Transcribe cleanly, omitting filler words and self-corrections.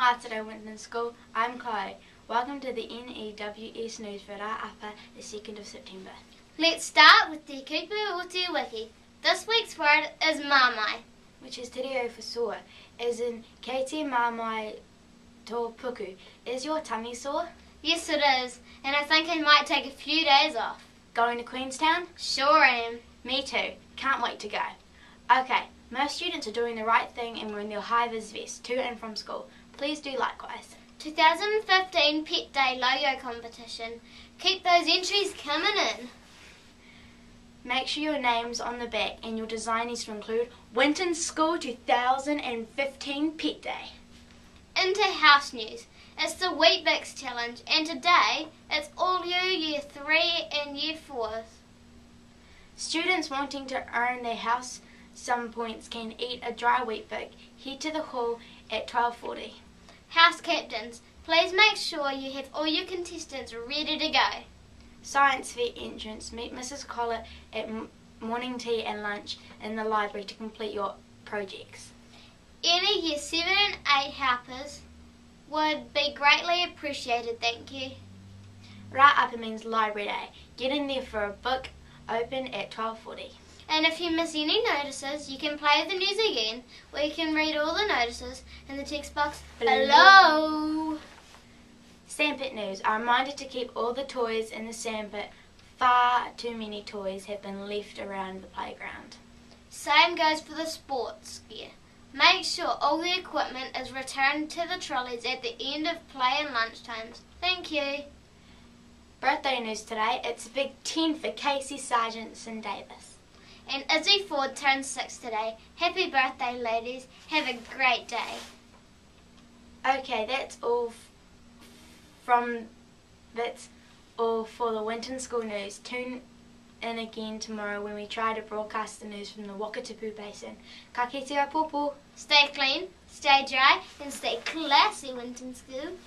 Hi today, Winton School. I'm Chloe. Welcome to the N.E.W.S news for Ra'apa, the 2nd of September. Let's start with the kupu wiki. This week's word is mamae, which is te reo for sore, as in kei te mamae tō puku. Is your tummy sore? Yes it is, and I think I might take a few days off. Going to Queenstown? Sure am. Me too. Can't wait to go. Okay, most students are doing the right thing and wearing their Hi Viz vests to and from school. Please do likewise. 2015 Pet Day logo competition. Keep those entries coming in. Make sure your name's on the back and your design needs to include Winton School 2015 Pet Day. Into house news. It's the Weet Bix challenge, and today it's all you Year 3 and Year 4s. Students wanting to earn their house some points can eat a dry Weet Bix. Head to the hall at 12:40. House captains, please make sure you have all your contestants ready to go. Science fair entrance. Meet Mrs. Collett at morning tea and lunch in the library to complete your projects. Any Year 7 and 8 helpers would be greatly appreciated, thank you. Ra'apa means library day. Get in there for a book open at 12:40. And if you miss any notices, you can play the news again, where you can read all the notices in the text box below. Sandpit news. A reminder to keep all the toys in the sandpit. Far too many toys have been left around the playground. Same goes for the sports gear. Make sure all the equipment is returned to the trolleys at the end of play and lunch times. Thank you. Birthday news today. It's a big 10 for Casey Sargentson Davis. And Izzy Ford turns 6 today. Happy birthday, ladies. Have a great day. Okay, that's all for the Winton School news. Tune in again tomorrow when we try to broadcast the news from the Wakatipu Basin. Ka kite a popo. Stay clean, stay dry, and stay classy, Winton School.